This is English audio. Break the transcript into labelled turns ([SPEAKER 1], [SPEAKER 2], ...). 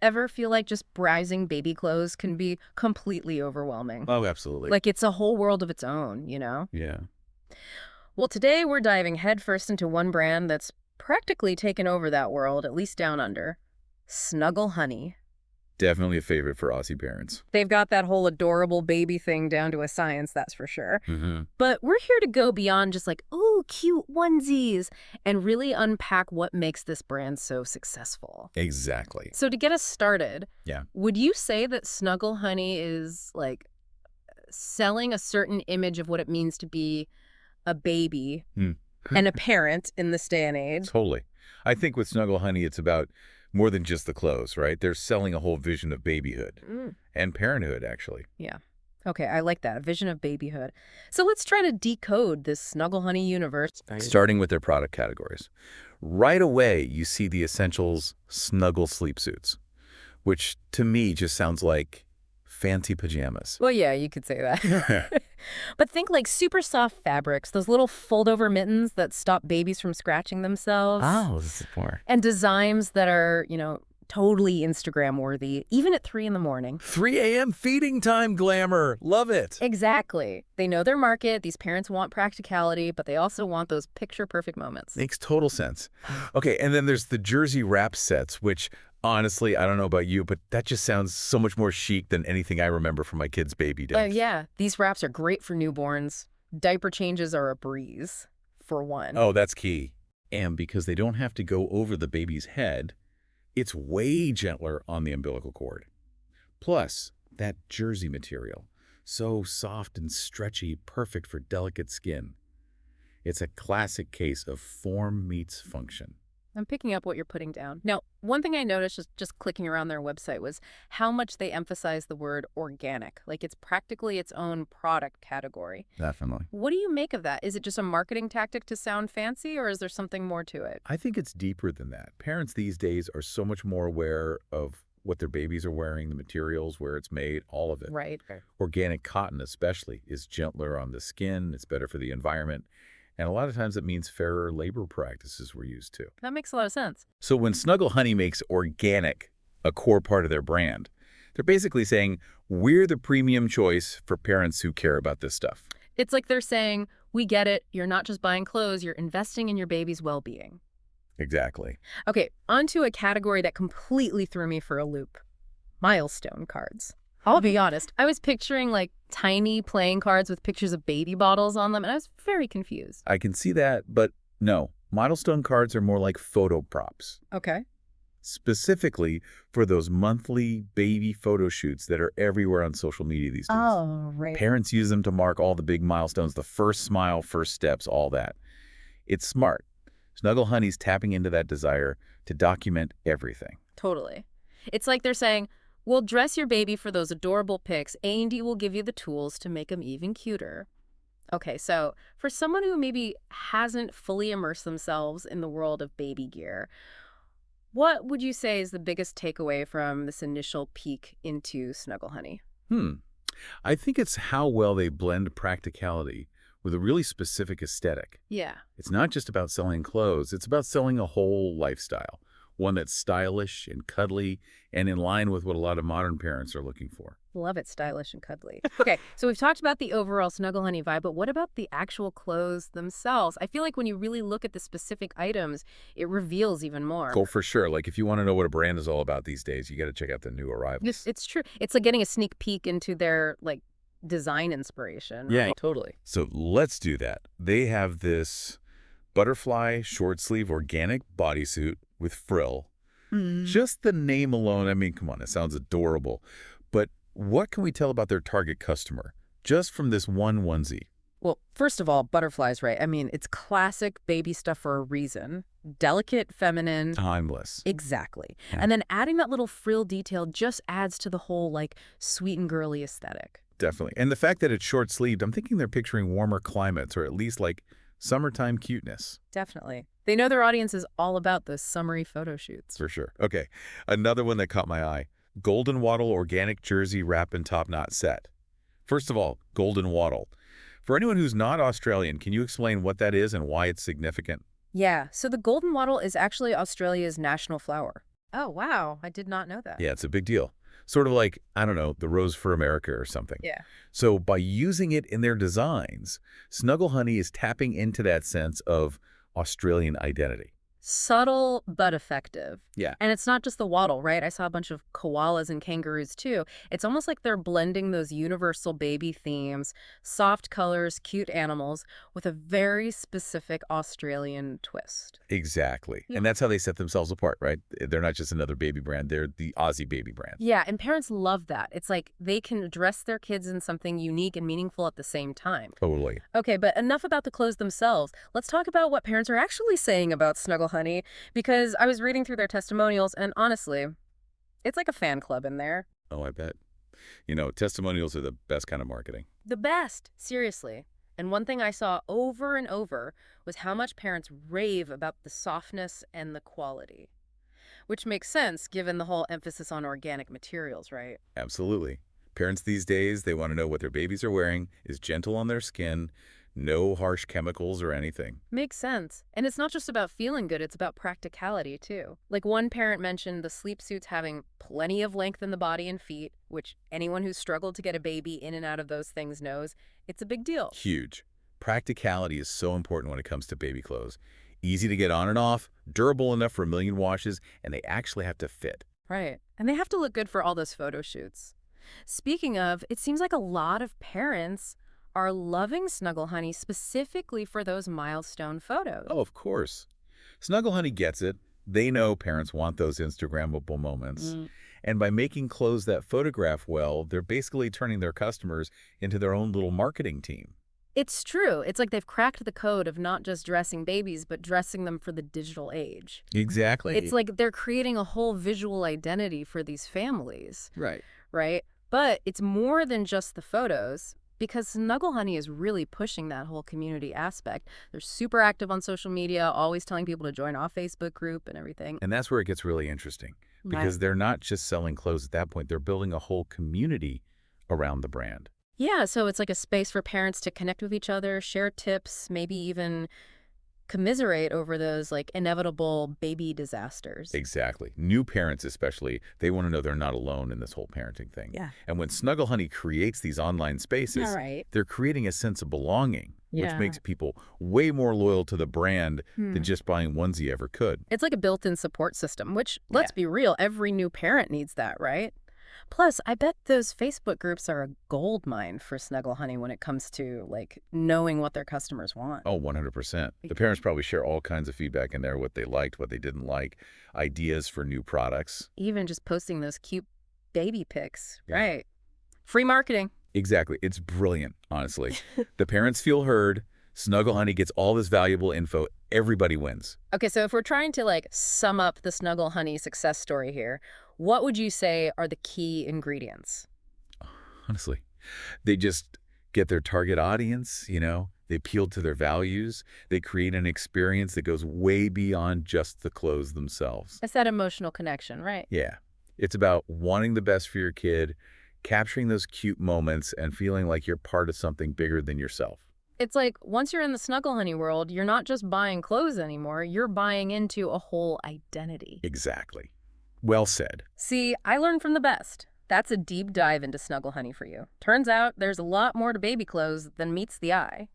[SPEAKER 1] Ever feel like just browsing baby clothes can be completely overwhelming?
[SPEAKER 2] Oh, absolutely.
[SPEAKER 1] Like it's a whole world of its own, you know?
[SPEAKER 2] Yeah.
[SPEAKER 1] Well, today we're diving headfirst into one brand that's practically taken over that world, at least down under. Snuggle Hunny.
[SPEAKER 2] Definitely a favorite for Aussie parents.
[SPEAKER 1] They've got that whole adorable baby thing down to a science, that's for sure.
[SPEAKER 2] Hmm.
[SPEAKER 1] But we're here to go beyond just like, oh, cute onesies, and really unpack what makes this brand so successful.
[SPEAKER 2] Exactly.
[SPEAKER 1] So to get us started,
[SPEAKER 2] Yeah.
[SPEAKER 1] would you say that Snuggle Honey is like selling a certain image of what it means to be a baby
[SPEAKER 2] Hmm.
[SPEAKER 1] and a parent in this day and age?
[SPEAKER 2] Totally. I think with Snuggle Honey, it's about more than just the clothes, right? They're selling a whole vision of babyhood
[SPEAKER 1] Mm,
[SPEAKER 2] and parenthood, actually.
[SPEAKER 1] yeah. Okay, I like that. A vision of babyhood. So let's try to decode this Snuggle Honey universe.
[SPEAKER 2] Starting with their product categories. Right away, you see the essentials snuggle sleep suits, which to me just sounds like fancy pajamas.
[SPEAKER 1] Well, yeah, you could say that. But think like super soft fabrics, those little fold-over mittens that stop babies from scratching themselves.
[SPEAKER 2] Oh, this is more.
[SPEAKER 1] And designs that are, totally Instagram-worthy, even at 3 in the morning.
[SPEAKER 2] 3 a.m. feeding time glamour. Love it.
[SPEAKER 1] Exactly. They know their market. These parents want practicality, but they also want those picture-perfect moments.
[SPEAKER 2] Makes total sense. Okay, and then there's the jersey wrap sets, which honestly, I don't know about you, but that just sounds so much more chic than anything I remember from my kids' baby days.
[SPEAKER 1] Yeah, these wraps are great for newborns. Diaper changes are a breeze, for one.
[SPEAKER 2] Oh, that's key. And because they don't have to go over the baby's head, it's way gentler on the umbilical cord. Plus, that jersey material, so soft and stretchy, perfect for delicate skin. It's a classic case of form meets function.
[SPEAKER 1] I'm picking up what you're putting down. Now, one thing I noticed just clicking around their website was how much they emphasize the word organic. Like it's practically its own product category.
[SPEAKER 2] Definitely.
[SPEAKER 1] What do you make of that? Is it just a marketing tactic to sound fancy, or is there something more to it?
[SPEAKER 2] I think it's deeper than that. Parents these days are so much more aware of what their babies are wearing, the materials, where it's made, all of it.
[SPEAKER 1] Right.
[SPEAKER 2] Organic cotton especially is gentler on the skin, it's better for the environment, and a lot of times it means fairer labor practices we're used to.
[SPEAKER 1] That makes a lot of sense.
[SPEAKER 2] So when Snuggle Honey makes organic a core part of their brand, they're basically saying, we're the premium choice for parents who care about this stuff.
[SPEAKER 1] It's like they're saying, we get it. You're not just buying clothes, you're investing in your baby's well-being.
[SPEAKER 2] Exactly.
[SPEAKER 1] Okay, onto a category that completely threw me for a loop. Milestone cards. I'll be honest, I was picturing like tiny playing cards with pictures of baby bottles on them, and I was very confused.
[SPEAKER 2] I can see that, but no. Milestone cards are more like photo props,
[SPEAKER 1] Okay.
[SPEAKER 2] specifically for those monthly baby photo shoots that are everywhere on social media these days.
[SPEAKER 1] Oh, right.
[SPEAKER 2] Parents use them to mark all the big milestones, the first smile, first steps, all that. It's smart. Snuggle Honey's tapping into that desire to document everything.
[SPEAKER 1] Totally. It's like they're saying, we'll dress your baby for those adorable pics, and will give you the tools to make them even cuter. Okay, so for someone who maybe hasn't fully immersed themselves in the world of baby gear, what would you say is the biggest takeaway from this initial peek into Snuggle Honey?
[SPEAKER 2] I think it's how well they blend practicality with a really specific aesthetic.
[SPEAKER 1] Yeah.
[SPEAKER 2] It's not just about selling clothes, it's about selling a whole lifestyle, one that's stylish and cuddly and in line with what a lot of modern parents are looking for.
[SPEAKER 1] Love it, stylish and cuddly. Okay, so we've talked about the overall Snuggle Honey vibe, but what about the actual clothes themselves? I feel like when you really look at the specific items, it reveals even more.
[SPEAKER 2] Oh, for sure. Like if you want to know what a brand is all about these days, you got to check out the new arrivals.
[SPEAKER 1] It's true. It's like getting a sneak peek into their like design inspiration.
[SPEAKER 2] Yeah,
[SPEAKER 1] Totally.
[SPEAKER 2] So let's do that. They have this butterfly short sleeve organic bodysuit with frill. Just the name alone, I mean, come on, it sounds adorable. But what can we tell about their target customer just from this one onesie?
[SPEAKER 1] Well, first of all, butterflies, right? I mean, it's classic baby stuff for a reason. Delicate, feminine.
[SPEAKER 2] Timeless.
[SPEAKER 1] Exactly.
[SPEAKER 2] Yeah.
[SPEAKER 1] And then adding that little frill detail just adds to the whole like sweet and girly aesthetic.
[SPEAKER 2] Definitely. And the fact that it's short-sleeved, I'm thinking they're picturing warmer climates or at least like summertime cuteness.
[SPEAKER 1] Definitely. They know their audience is all about those summery photo shoots.
[SPEAKER 2] For sure. Okay. Another one that caught my eye. Golden Wattle Organic Jersey Wrap and Top Knot Set. First of all, Golden Wattle. For anyone who's not Australian, can you explain what that is and why it's significant?
[SPEAKER 1] Yeah, so the golden wattle is actually Australia's national flower. Oh, wow. I did not know that.
[SPEAKER 2] Yeah, it's a big deal. Sort of like, I don't know, the Rose for America or something.
[SPEAKER 1] Yeah.
[SPEAKER 2] So by using it in their designs, Snuggle Honey is tapping into that sense of Australian identity.
[SPEAKER 1] Subtle but effective.
[SPEAKER 2] Yeah.
[SPEAKER 1] And it's not just the wattle, right? I saw a bunch of koalas and kangaroos too. It's almost like they're blending those universal baby themes, soft colors, cute animals, with a very specific Australian twist.
[SPEAKER 2] Exactly.
[SPEAKER 1] Yeah.
[SPEAKER 2] And that's how they set themselves apart, right? They're not just another baby brand. They're the Aussie baby brand.
[SPEAKER 1] Yeah, and parents love that. It's like they can dress their kids in something unique and meaningful at the same time.
[SPEAKER 2] Totally.
[SPEAKER 1] Okay, but enough about the clothes themselves. Let's talk about what parents are actually saying about Snuggle Honey, because I was reading through their testimonials, and honestly, it's like a fan club in there.
[SPEAKER 2] Oh, I bet. You know, testimonials are the best kind of marketing.
[SPEAKER 1] The best, seriously. And one thing I saw over and over was how much parents rave about the softness and the quality. Which makes sense given the whole emphasis on organic materials, right?
[SPEAKER 2] Absolutely. Parents these days, they want to know what their babies are wearing is gentle on their skin, no harsh chemicals or anything.
[SPEAKER 1] Makes sense. And it's not just about feeling good, it's about practicality too. Like one parent mentioned the sleep suits having plenty of length in the body and feet, which anyone who's struggled to get a baby in and out of those things knows it's a big deal.
[SPEAKER 2] Huge. Practicality is so important when it comes to baby clothes. Easy to get on and off, durable enough for a million washes, and they actually have to fit.
[SPEAKER 1] Right. And they have to look good for all those photo shoots. Speaking of, it seems like a lot of parents are loving Snuggle Honey specifically for those milestone photos.
[SPEAKER 2] Oh, of course. Snuggle Honey gets it. They know parents want those Instagrammable moments.
[SPEAKER 1] Mm.
[SPEAKER 2] And by making clothes that photograph well, they're basically turning their customers into their own little marketing team.
[SPEAKER 1] It's true. It's like they've cracked the code of not just dressing babies, but dressing them for the digital age.
[SPEAKER 2] Exactly.
[SPEAKER 1] It's like they're creating a whole visual identity for these families,
[SPEAKER 2] Right.
[SPEAKER 1] right? But it's more than just the photos, because Snuggle Honey is really pushing that whole community aspect. They're super active on social media, always telling people to join our Facebook group and everything.
[SPEAKER 2] And that's where it gets really interesting
[SPEAKER 1] Right.
[SPEAKER 2] because they're not just selling clothes at that point. They're building a whole community around the brand.
[SPEAKER 1] Yeah, so it's like a space for parents to connect with each other, share tips, maybe even commiserate over those like inevitable baby disasters.
[SPEAKER 2] Exactly. New parents especially, they want to know they're not alone in this whole parenting thing.
[SPEAKER 1] Yeah.
[SPEAKER 2] And when Snuggle Honey creates these online spaces,
[SPEAKER 1] All right.
[SPEAKER 2] they're creating a sense of belonging, which
[SPEAKER 1] Yeah.
[SPEAKER 2] makes people way more loyal to the brand
[SPEAKER 1] Hmm.
[SPEAKER 2] than just buying onesie ever could.
[SPEAKER 1] It's like a built-in support system, which, let's be real, every new parent needs that, right? Plus, I bet those Facebook groups are a gold mine for Snuggle Honey when it comes to, like, knowing what their customers want.
[SPEAKER 2] Oh, 100%. The parents probably share all kinds of feedback in there, what they liked, what they didn't like, ideas for new products.
[SPEAKER 1] Even just posting those cute baby pics,
[SPEAKER 2] Yeah.
[SPEAKER 1] right? Free marketing.
[SPEAKER 2] Exactly. It's brilliant, honestly. The parents feel heard. Snuggle Honey gets all this valuable info. Everybody wins.
[SPEAKER 1] Okay, so if we're trying to, like, sum up the Snuggle Honey success story here, what would you say are the key ingredients?
[SPEAKER 2] Honestly, they just get their target audience, they appeal to their values, they create an experience that goes way beyond just the clothes themselves.
[SPEAKER 1] It's that emotional connection, right?
[SPEAKER 2] Yeah, it's about wanting the best for your kid, capturing those cute moments, and feeling like you're part of something bigger than yourself.
[SPEAKER 1] It's like once you're in the Snuggle Honey world, you're not just buying clothes anymore, you're buying into a whole identity.
[SPEAKER 2] Exactly. Well said.
[SPEAKER 1] See, I learned from the best. That's a deep dive into Snuggle Honey for you. Turns out there's a lot more to baby clothes than meets the eye.